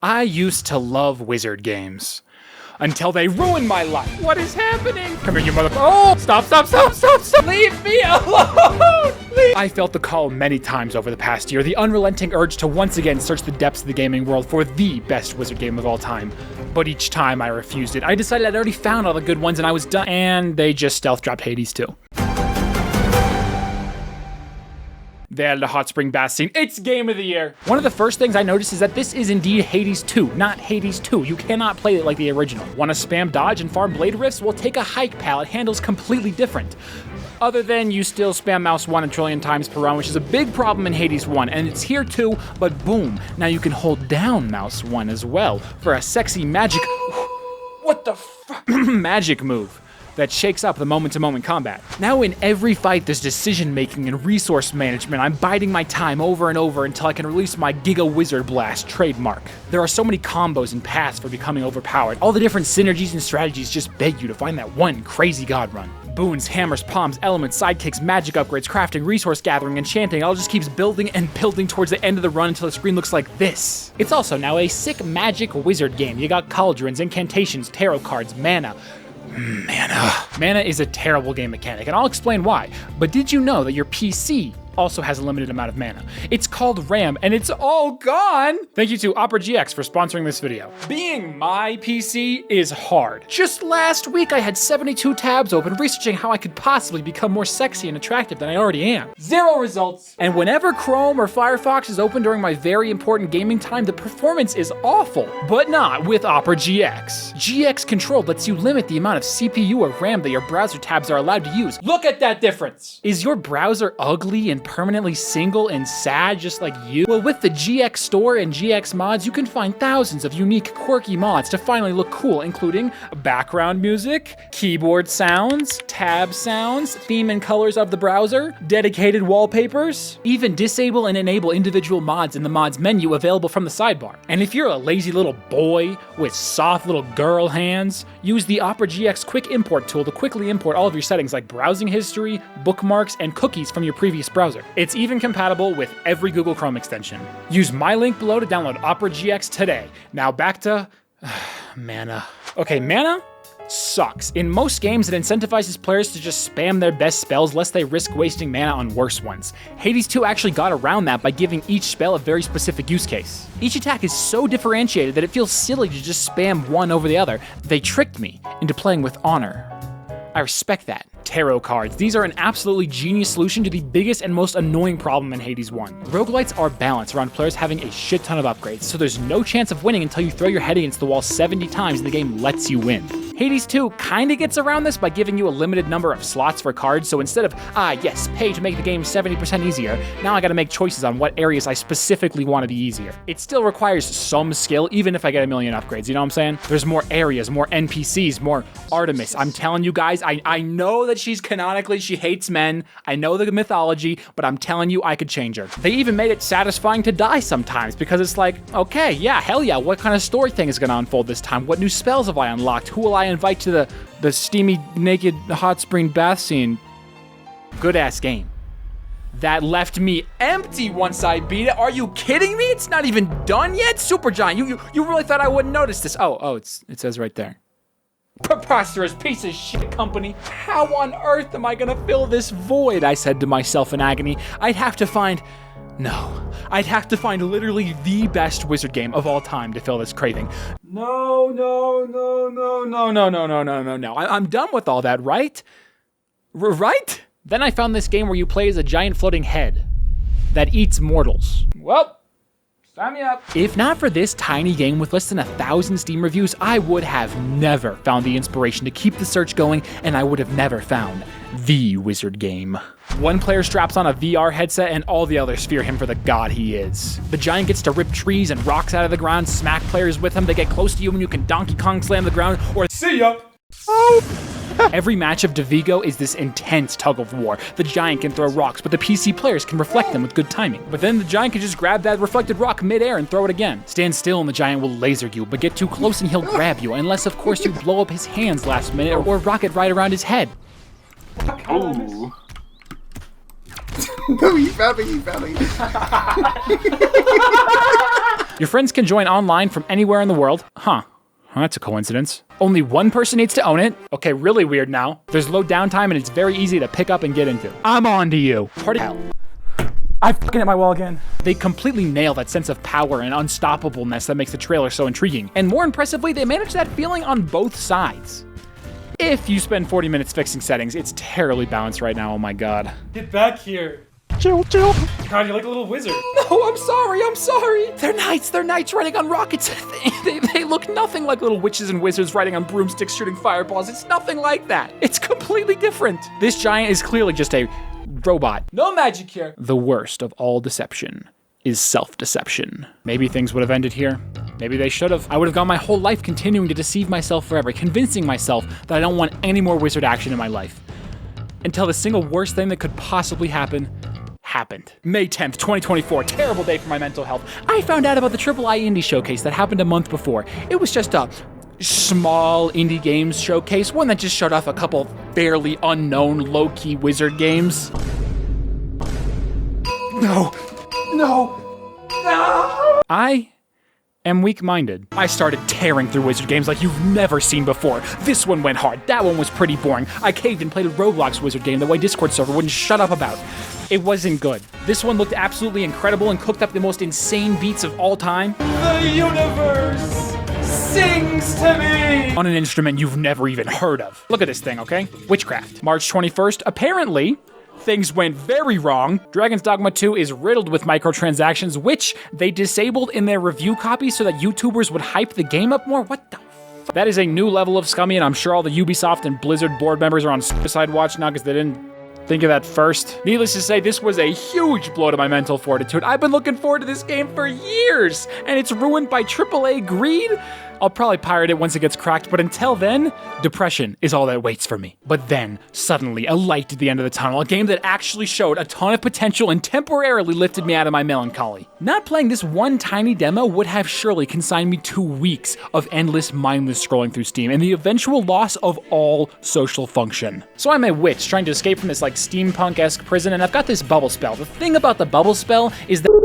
I used to love wizard games. Until they ruined my life. What is happening? Come here, you mother— Oh! Stop! Leave me alone! Leave. I felt the call many times over the past year, the unrelenting urge to once again search the depths of the gaming world for the best wizard game of all time. But each time I refused it. I decided I'd already found all the good ones and I was done. And they just stealth dropped Hades too. They added a hot spring bath scene. It's game of the year. One of the first things I noticed is that this is indeed Hades 2, not Hades 2. You cannot play it like the original. Want to spam dodge and farm blade rifts? Well, take a hike, pal. It handles completely different. Other than you still spam mouse 1 a trillion times per run, which is a big problem in Hades 1, and it's here too, but boom, now you can hold down mouse 1 as well for a sexy magic— What the fuck? Magic move that shakes up the moment-to-moment combat. Now in every fight there's decision-making and resource management. I'm biding my time over and over until I can release my Giga Wizard Blast trademark. There are so many combos and paths for becoming overpowered. All the different synergies and strategies just beg you to find that one crazy god run. Boons, hammers, palms, elements, sidekicks, magic upgrades, crafting, resource gathering, enchanting. It all just keeps building and building towards the end of the run until the screen looks like this. It's also now a sick magic wizard game. You got cauldrons, incantations, tarot cards, mana. Mana is a terrible game mechanic, and I'll explain why. But did you know that your PC also has a limited amount of mana? It's called RAM, and it's all gone! Thank you to Opera GX for sponsoring this video. Being my PC is hard. Just last week, I had 72 tabs open, researching how I could possibly become more sexy and attractive than I already am. 0 results! And whenever Chrome or Firefox is open during my very important gaming time, the performance is awful. But not with Opera GX. GX Control lets you limit the amount of CPU or RAM that your browser tabs are allowed to use. Look at that difference! Is your browser ugly and permanently single and sad just like you? Well, with the GX Store and GX Mods, you can find thousands of unique, quirky mods to finally look cool, including background music, keyboard sounds, tab sounds, theme and colors of the browser, dedicated wallpapers, even disable and enable individual mods in the mods menu available from the sidebar. And if you're a lazy little boy with soft little girl hands, use the Opera GX Quick Import tool to quickly import all of your settings like browsing history, bookmarks, and cookies from your previous browser. It's even compatible with every Google Chrome extension. Use my link below to download Opera GX today. Now back to mana. Okay, mana sucks. In most games, it incentivizes players to just spam their best spells lest they risk wasting mana on worse ones. Hades 2 actually got around that by giving each spell a very specific use case. Each attack is so differentiated that it feels silly to just spam one over the other. They tricked me into playing with honor. I respect that. Tarot cards. These are an absolutely genius solution to the biggest and most annoying problem in Hades 1. Roguelites are balanced around players having a shit ton of upgrades, so there's no chance of winning until you throw your head against the wall 70 times and the game lets you win. Hades 2 kinda gets around this by giving you a limited number of slots for cards, so instead of, yes, pay to make the game 70% easier, now I gotta make choices on what areas I specifically want to be easier. It still requires some skill, even if I get a million upgrades, you know what I'm saying? There's more areas, more NPCs, more Artemis. I'm telling you guys, I know that she's canonically, she hates men. I know the mythology, but I'm telling you, I could change her. They even made it satisfying to die sometimes, because it's like, okay, yeah, hell yeah, what kind of story thing is gonna unfold this time? What new spells have I unlocked? Who will I invite to the steamy, naked, hot spring bath scene? Good ass game. That left me empty once I beat it. Are you kidding me? It's not even done yet? Supergiant, you really thought I wouldn't notice this? Oh, it says right there. Preposterous piece of shit company. How on earth am I gonna fill this void? I said to myself in agony. I'd have to find literally the best wizard game of all time to fill this craving. No. I'm done with all that, right? Right? Then I found this game where you play as a giant floating head that eats mortals. Well, sign me up. If not for this tiny game with less than 1,000 Steam reviews, I would have never found the inspiration to keep the search going, and I would have never found the wizard game. One player straps on a VR headset and all the others fear him for the god he is. The giant gets to rip trees and rocks out of the ground, smack players with him, they get close to you and you can Donkey Kong slam the ground, or see ya! Oh! Every match of Davigo is this intense tug of war. The giant can throw rocks, but the PC players can reflect them with good timing. But then the giant can just grab that reflected rock mid-air and throw it again. Stand still and the giant will laser you, but get too close and he'll grab you, unless of course you blow up his hands last minute or rocket right around his head. Ooh. No, he found me. Your friends can join online from anywhere in the world. Huh. Well, that's a coincidence. Only one person needs to own it. Okay, really weird now. There's low downtime and it's very easy to pick up and get into. I'm on to you. Party hell. I fucking hit my wall again. They completely nail that sense of power and unstoppableness that makes the trailer so intriguing. And more impressively, they manage that feeling on both sides. If you spend 40 minutes fixing settings, it's terribly balanced right now, oh my god. Get back here. Chill. God, you're like a little wizard. No, I'm sorry. They're knights riding on rockets. They look nothing like little witches and wizards riding on broomsticks shooting fireballs. It's nothing like that. It's completely different. This giant is clearly just a robot. No magic here. The worst of all deception is self-deception. Maybe things would have ended here. Maybe they should have. I would have gone my whole life continuing to deceive myself forever, convincing myself that I don't want any more wizard action in my life. Until the single worst thing that could possibly happen happened. May 10th, 2024, terrible day for my mental health. I found out about the AAA Indie Showcase that happened a month before. It was just a small indie games showcase, one that just showed off a couple fairly unknown low-key wizard games. No. I am weak-minded. I started tearing through wizard games like you've never seen before. This one went hard, that one was pretty boring. I caved and played a Roblox wizard game that my Discord server wouldn't shut up about. It wasn't good. This one looked absolutely incredible and cooked up the most insane beats of all time. The universe sings to me. On an instrument you've never even heard of. Look at this thing, okay? Witchcraft. March 21st, apparently, things went very wrong. Dragon's Dogma 2 is riddled with microtransactions, which they disabled in their review copy so that YouTubers would hype the game up more. What the f? That is a new level of scummy, and I'm sure all the Ubisoft and Blizzard board members are on suicide watch now because they didn't think of that first. Needless to say, this was a huge blow to my mental fortitude. I've been looking forward to this game for years, and it's ruined by AAA greed. I'll probably pirate it once it gets cracked, but until then, depression is all that waits for me. But then, suddenly, a light at the end of the tunnel, a game that actually showed a ton of potential and temporarily lifted me out of my melancholy. Not playing this one tiny demo would have surely consigned me to weeks of endless, mindless scrolling through Steam and the eventual loss of all social function. So I'm a witch trying to escape from this like steampunk-esque prison, and I've got this bubble spell. The thing about the bubble spell is that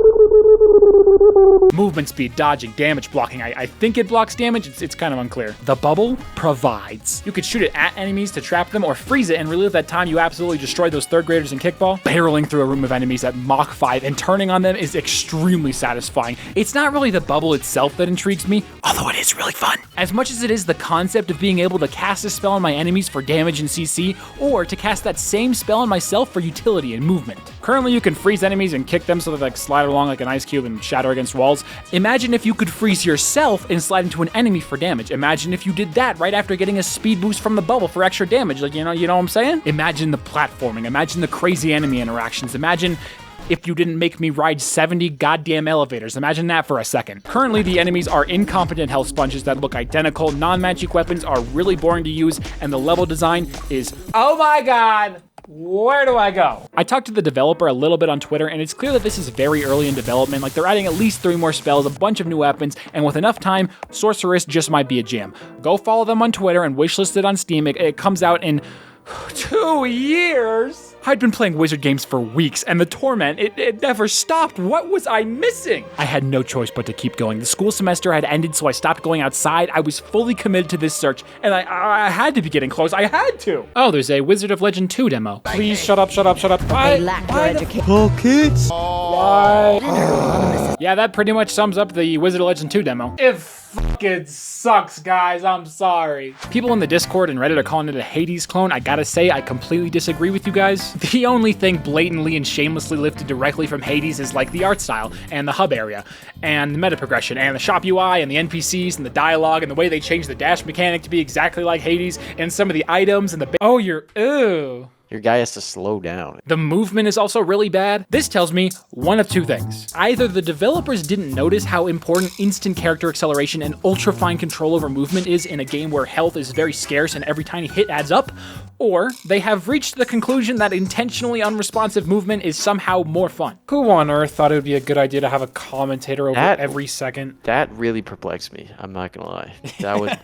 movement speed, dodging, damage blocking. I think it blocks damage, it's kind of unclear. The bubble provides. You could shoot it at enemies to trap them or freeze it and relive that time you absolutely destroyed those third graders in kickball. Barreling through a room of enemies at Mach 5 and turning on them is extremely satisfying. It's not really the bubble itself that intrigues me, although it is really fun. As much as it is the concept of being able to cast a spell on my enemies for damage and CC, or to cast that same spell on myself for utility and movement. Currently you can freeze enemies and kick them so they like slide along like an ice cube and shatter against walls. Imagine if you could freeze yourself and slide into an enemy for damage. Imagine if you did that right after getting a speed boost from the bubble for extra damage. Like, you know what I'm saying? Imagine the platforming. Imagine the crazy enemy interactions. Imagine if you didn't make me ride 70 goddamn elevators. Imagine that for a second. Currently, the enemies are incompetent health sponges that look identical. Non-magic weapons are really boring to use, and the level design is, oh my god! Where do I go? I talked to the developer a little bit on Twitter, and it's clear that this is very early in development. Like, they're adding at least 3 more spells, a bunch of new weapons, and with enough time, Sorceress just might be a jam. Go follow them on Twitter and wishlist it on Steam. It comes out in 2 years. I'd been playing wizard games for weeks, and the torment, it never stopped. What was I missing? I had no choice but to keep going. The school semester had ended, so I stopped going outside. I was fully committed to this search, and I had to be getting close. I had to. Oh, there's a Wizard of Legend 2 demo. Please shut up. They lack your education. Oh, kids. Why? Yeah, that pretty much sums up the Wizard of Legend 2 demo. It fucking sucks, guys. I'm sorry. People in the Discord and Reddit are calling it a Hades clone. I gotta say, I completely disagree with you guys. The only thing blatantly and shamelessly lifted directly from Hades is like the art style and the hub area and the meta progression and the shop UI and the NPCs and the dialogue and the way they changed the dash mechanic to be exactly like Hades and some of the items and the oh, you're ew. Your guy has to slow down. The movement is also really bad. This tells me one of 2 things. Either the developers didn't notice how important instant character acceleration and ultra-fine control over movement is in a game where health is very scarce and every tiny hit adds up, or they have reached the conclusion that intentionally unresponsive movement is somehow more fun. Who on earth thought it would be a good idea to have a commentator over every second? That really perplexed me. I'm not gonna lie. That would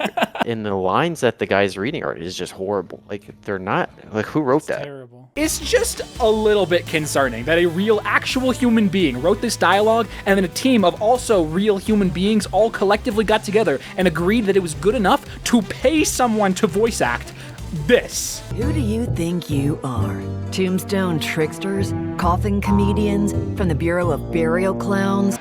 And the lines that the guy's reading are is just horrible. Like, they're not, like, who wrote that? Terrible. It's just a little bit concerning that a real, actual human being wrote this dialogue, and then a team of also real human beings all collectively got together and agreed that it was good enough to pay someone to voice act this. Who do you think you are? Tombstone tricksters? Coffin comedians? From the Bureau of Burial Clowns?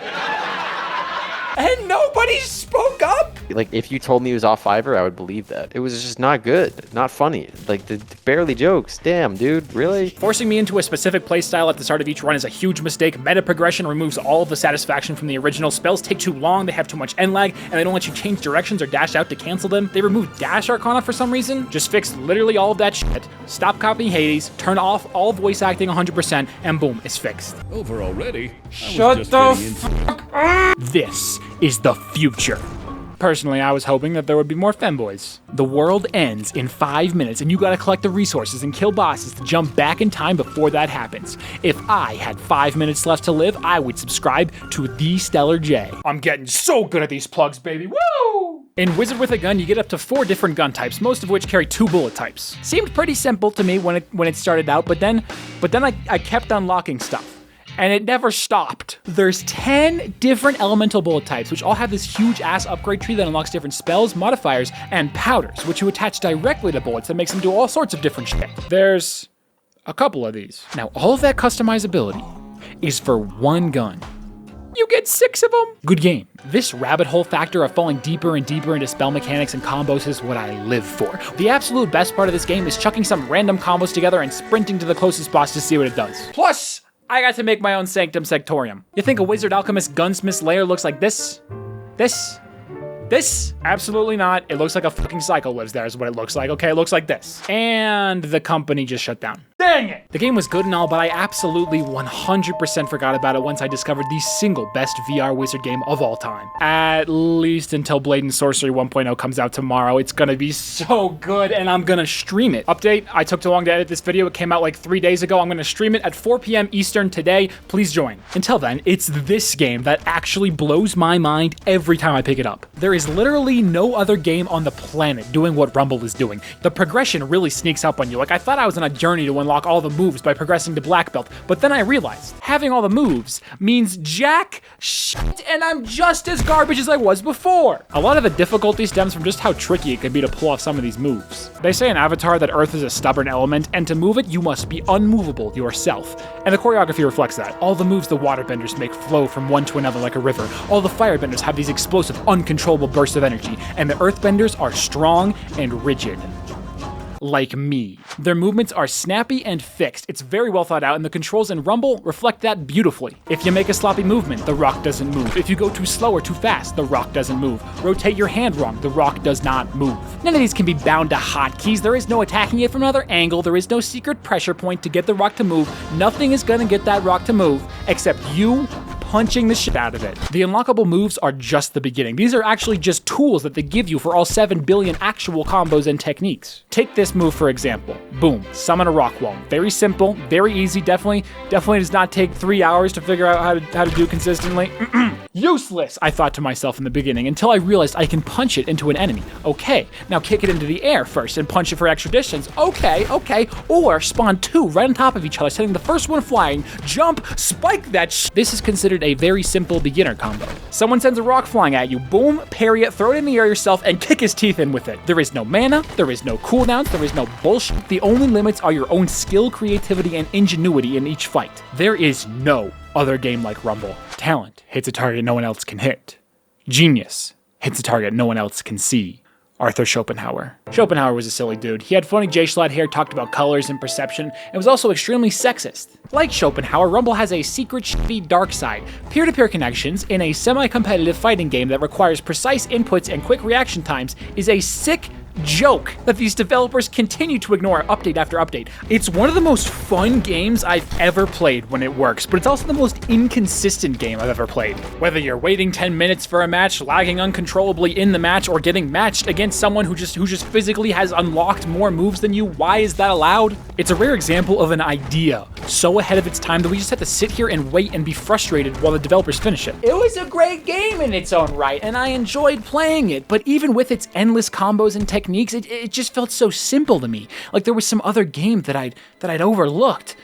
And nobody spoke up? Like, if you told me it was off Fiverr, I would believe that. It was just not good, not funny. Like, the barely jokes. Damn, dude, really? Forcing me into a specific playstyle at the start of each run is a huge mistake. Meta progression removes all of the satisfaction from the original. Spells take too long, they have too much end lag, and they don't let you change directions or dash out to cancel them. They removed Dash Arcana for some reason. Just fixed literally all of that shit. Stop copying Hades, turn off all voice acting 100%, and boom, it's fixed. Over already? Shut the fuck up! This is the future. Personally, I was hoping that there would be more femboys. The world ends in 5 minutes, and you gotta collect the resources and kill bosses to jump back in time before that happens. If I had 5 minutes left to live, I would subscribe to TheStellarJay. I'm getting so good at these plugs, baby. Woo! In Wizard with a Gun, you get up to 4 different gun types, most of which carry 2 bullet types. Seemed pretty simple to me when it started out, but then I kept unlocking stuff. And it never stopped. There's 10 different elemental bullet types, which all have this huge ass upgrade tree that unlocks different spells, modifiers, and powders, which you attach directly to bullets that makes them do all sorts of different shit. There's a couple of these. Now, all of that customizability is for one gun. You get 6 of them. Good game. This rabbit hole factor of falling deeper and deeper into spell mechanics and combos is what I live for. The absolute best part of this game is chucking some random combos together and sprinting to the closest boss to see what it does. Plus, I got to make my own Sanctum Sectorium. You think a Wizard Alchemist Gunsmith's lair looks like this? This? Absolutely not. It looks like a fucking cycle lives there is what it looks like. Okay, it looks like this. And the company just shut down. Dang it! The game was good and all, but I absolutely 100% forgot about it once I discovered the single best VR Wizard game of all time. At least until Blade and Sorcery 1.0 comes out tomorrow. It's gonna be so good and I'm gonna stream it. Update, I took too long to edit this video. It came out like 3 days ago. I'm gonna stream it at 4 p.m. Eastern today. Please join. Until then, it's this game that actually blows my mind every time I pick it up. There is literally no other game on the planet doing what Rumble is doing. The progression really sneaks up on you. Like, I thought I was on a journey to unlock all the moves by progressing to black belt, but then I realized having all the moves means jack shit, and I'm just as garbage as I was before. A lot of the difficulty stems from just how tricky it can be to pull off some of these moves. They say in Avatar that Earth is a stubborn element, and to move it, you must be unmovable yourself. And the choreography reflects that. All the moves the waterbenders make flow from one to another like a river. All the firebenders have these explosive, uncontrollable bursts of energy, and the earthbenders are strong and rigid. Like me. Their movements are snappy and fixed. It's very well thought out, and the controls in Rumble reflect that beautifully. If you make a sloppy movement, the rock doesn't move. If you go too slow or too fast, the rock doesn't move. Rotate your hand wrong, the rock does not move. None of these can be bound to hotkeys. There is no attacking it from another angle. There is no secret pressure point to get the rock to move. Nothing is gonna get that rock to move except you punching the shit out of it. The unlockable moves are just the beginning. These are actually just tools that they give you for all 7 billion actual combos and techniques. Take this move for example. Boom, summon a rock wall. Very simple, very easy, definitely does not take 3 hours to figure out how to do consistently. Useless, I thought to myself in the beginning, until I realized I can punch it into an enemy. Okay, now kick it into the air first and punch it for extra distance. Okay, or spawn 2 right on top of each other, sending the first one flying, jump, spike that sh. This is considered a very simple beginner combo. Someone sends a rock flying at you, boom, parry it, throw it in the air yourself, and kick his teeth in with it. There is no mana, there is no cooldowns, there is no bullshit. The only limits are your own skill, creativity, and ingenuity in each fight. There is no other game like Rumble. Talent hits a target no one else can hit. Genius hits a target no one else can see. Arthur Schopenhauer. Schopenhauer was a silly dude. He had funny J-Schlad hair, talked about colors and perception, and was also extremely sexist. Like Schopenhauer, Rumble has a secret shitty dark side. Peer-to-peer connections in a semi-competitive fighting game that requires precise inputs and quick reaction times is a sick joke that these developers continue to ignore update after update. It's one of the most fun games I've ever played when it works, but it's also the most inconsistent game I've ever played. Whether you're waiting 10 minutes for a match, lagging uncontrollably in the match, or getting matched against someone who just physically has unlocked more moves than you, why is that allowed? It's a rare example of an idea so ahead of its time that we just have to sit here and wait and be frustrated while the developers finish it. It was a great game in its own right, And I enjoyed playing it, but even with its endless combos and techniques, it just felt so simple to me. Like there was some other game that I'd overlooked.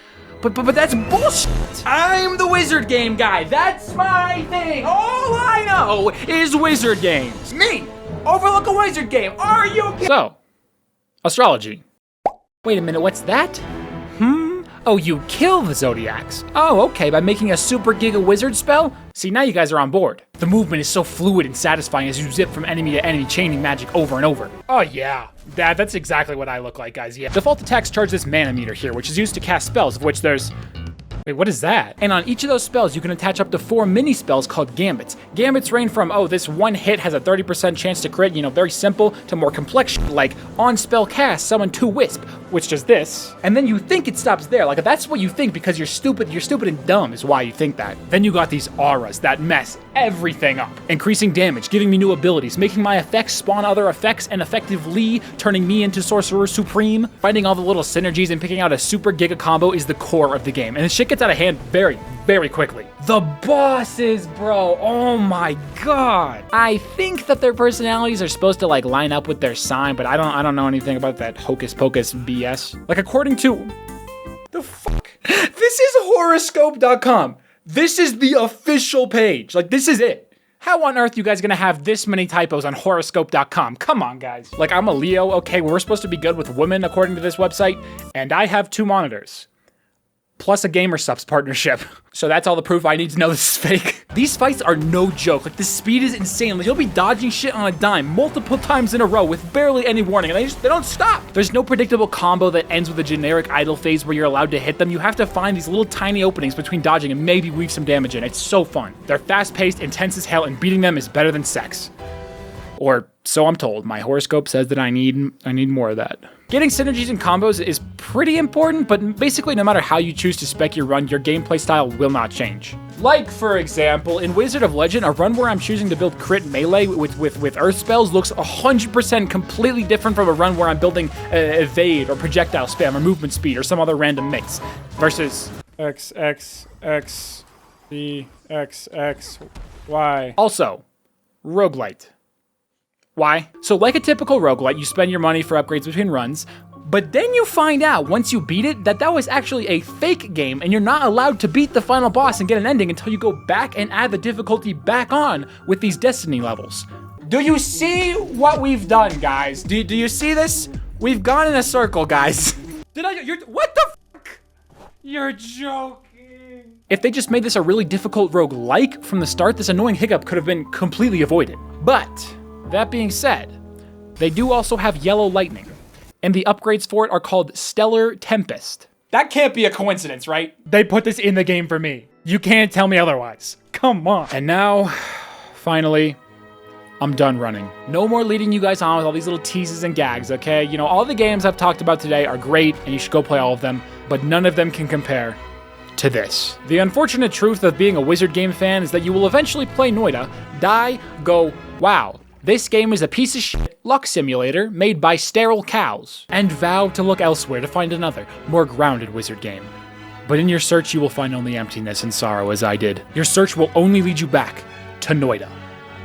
But that's bullshit. I'm the wizard game guy. That's my thing. All I know is wizard games. Me! Overlook a wizard game! Are you kidding? So, astrology. Wait a minute, what's that? Oh, you kill the Zodiacs. Oh, okay, by making a super giga wizard spell? See, now you guys are on board. The movement is so fluid and satisfying as you zip from enemy to enemy, chaining magic over and over. Oh yeah, that's exactly what I look like, guys, yeah. Default attacks charge this mana meter here, which is used to cast spells, of which there's... Wait, what is that? And on each of those spells, you can attach up to 4 mini spells called gambits. Gambits range from, oh, this one hit has a 30% chance to crit, very simple, to more complex shit, like on spell cast, summon 2 wisp, which does this. And then you think it stops there. Like, that's what you think because you're stupid and dumb is why you think that. Then you got these auras that mess everything up. Increasing damage, giving me new abilities, making my effects spawn other effects, and effectively turning me into Sorcerer Supreme. Finding all the little synergies and picking out a super giga combo is the core of the game. And the shit gets out of hand very, very quickly. The bosses, bro, oh my god. I think that their personalities are supposed to like line up with their sign, but I don't know anything about that hocus pocus BS. Like according to, the fuck? This is horoscope.com. This is the official page. Like this is it. How on earth you guys gonna have this many typos on horoscope.com? Come on, guys. Like I'm a Leo, okay, we're supposed to be good with women according to this website, and I have 2 monitors. Plus a GamerSupps partnership. So that's all the proof I need to know this is fake. These fights are no joke. Like the speed is insane. Like you'll be dodging shit on a dime multiple times in a row with barely any warning, and they don't stop. There's no predictable combo that ends with a generic idle phase where you're allowed to hit them. You have to find these little tiny openings between dodging and maybe weave some damage in. It's so fun. They're fast-paced, intense as hell, and beating them is better than sex. Or so I'm told. My horoscope says that I need more of that. Getting synergies and combos is pretty important, but basically no matter how you choose to spec your run, your gameplay style will not change. Like, for example, in Wizard of Legend, a run where I'm choosing to build crit melee with earth spells looks 100% completely different from a run where I'm building evade or projectile spam or movement speed or some other random mix. Versus X, X, X, B, X, X, Y. Also, roguelite. Why? So like a typical roguelite, you spend your money for upgrades between runs, but then you find out once you beat it that was actually a fake game and you're not allowed to beat the final boss and get an ending until you go back and add the difficulty back on with these Destiny levels. Do you see what we've done, guys? Do you see this? We've gone in a circle, guys. What the fuck? You're joking. If they just made this a really difficult roguelike from the start, this annoying hiccup could have been completely avoided. But that being said, they do also have yellow lightning, and the upgrades for it are called Stellar Tempest. That can't be a coincidence, right? They put this in the game for me. You can't tell me otherwise. Come on. And now, finally, I'm done running. No more leading you guys on with all these little teases and gags, okay? All the games I've talked about today are great, and you should go play all of them, but none of them can compare to this. The unfortunate truth of being a Wizard game fan is that you will eventually play Noita, die, go, wow. This game is a piece of shit luck simulator made by sterile cows, and vow to look elsewhere to find another, more grounded Wizard game. But in your search, you will find only emptiness and sorrow as I did. Your search will only lead you back to Noita.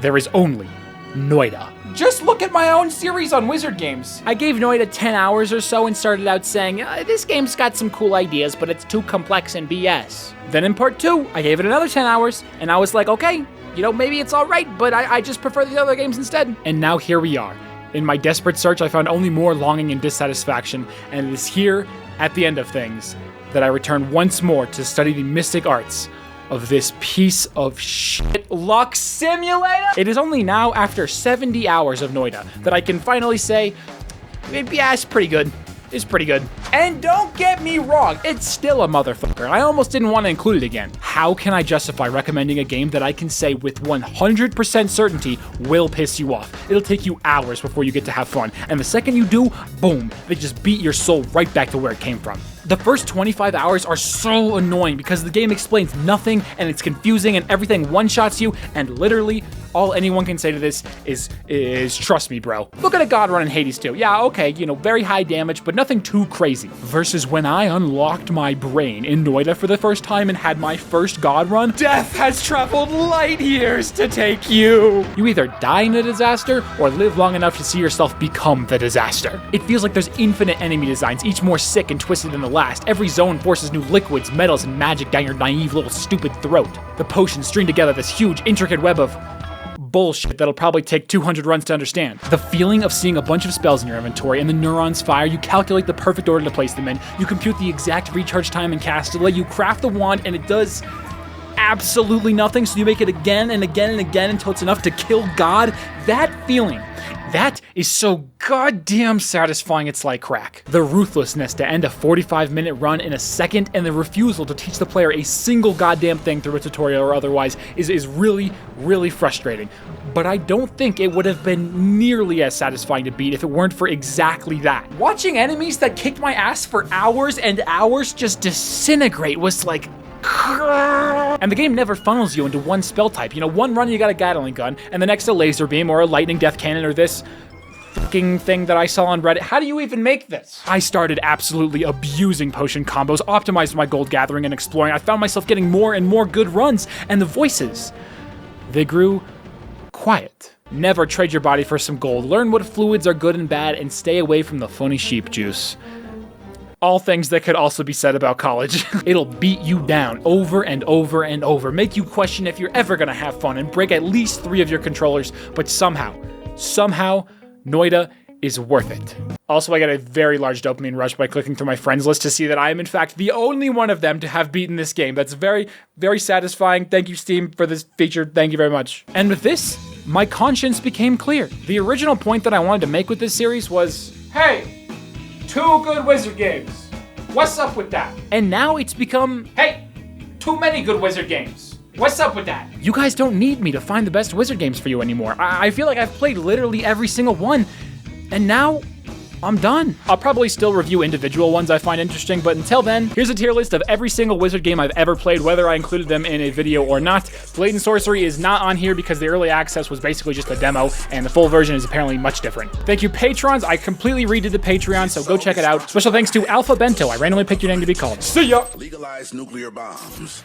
There is only Noita. Just look at my own series on Wizard games. I gave Noita 10 hours or so and started out saying, this game's got some cool ideas, but it's too complex and BS. Then in part 2, I gave it another 10 hours, and I was like, okay, maybe it's all right, but I just prefer the other games instead. And now here we are. In my desperate search, I found only more longing and dissatisfaction, and it is here, at the end of things, that I return once more to study the mystic arts of this piece of shit luck simulator. It is only now, after 70 hours of Noita, that I can finally say, yeah, it's pretty good. is pretty good. And don't get me wrong, it's still a motherfucker. I almost didn't want to include it again. How can I justify recommending a game that I can say with 100% certainty will piss you off? It'll take you hours before you get to have fun, and the second you do, boom, they just beat your soul right back to where it came from. The first 25 hours are so annoying because the game explains nothing and it's confusing and everything one-shots you, and literally all anyone can say to this is trust me, bro. Look at a god run in Hades 2. Yeah, okay, you know, very high damage, but nothing too crazy. Versus when I unlocked my brain in Noita for the first time and had my first god run, death has traveled light years to take you. You either die in a disaster or live long enough to see yourself become the disaster. It feels like there's infinite enemy designs, each more sick and twisted than the last. Every zone forces new liquids, metals, and magic down your naive little stupid throat. The potions string together this huge, intricate web of bullshit that'll probably take 200 runs to understand. The feeling of seeing a bunch of spells in your inventory and the neurons fire, you calculate the perfect order to place them in, you compute the exact recharge time and cast delay, you craft the wand and it does absolutely nothing, so you make it again and again and again until it's enough to kill God. That feeling, that is so goddamn satisfying, it's like crack. The ruthlessness to end a 45-minute run in a second and the refusal to teach the player a single goddamn thing through a tutorial or otherwise is really, really frustrating. But I don't think it would have been nearly as satisfying to beat if it weren't for exactly that. Watching enemies that kicked my ass for hours and hours just disintegrate was like, and the game never funnels you into one spell type. You know, one run you got a Gatling gun, and the next a laser beam or a lightning death cannon or this fucking thing that I saw on Reddit. How do you even make this? I started absolutely abusing potion combos, optimized my gold gathering and exploring. I found myself getting more and more good runs, and the voices, they grew quiet. Never trade your body for some gold. Learn what fluids are good and bad, and stay away from the funny sheep juice. All things that could also be said about college. It'll beat you down over and over and over, make you question if you're ever gonna have fun, and break at least 3 of your controllers, but somehow, Noita is worth it. Also, I got a very large dopamine rush by clicking through my friends list to see that I am in fact the only one of them to have beaten this game. That's very, very satisfying. Thank you, Steam, for this feature. Thank you very much. And with this, my conscience became clear. The original point that I wanted to make with this series was, Hey, 2 good wizard games. What's up with that? and now it's become, Hey, too many good wizard games. What's up with that? you guys don't need me to find the best wizard games for you anymore. I feel like I've played literally every single one, and now I'm done. I'll probably still review individual ones I find interesting, but until then, here's a tier list of every single wizard game I've ever played, whether I included them in a video or not. Blatant Sorcery is not on here because the early access was basically just a demo, and the full version is apparently much different. Thank you, patrons. I completely redid the Patreon, so go check it out. Special thanks to Alpha Bento. I randomly picked your name to be called. See ya! Legalize nuclear bombs.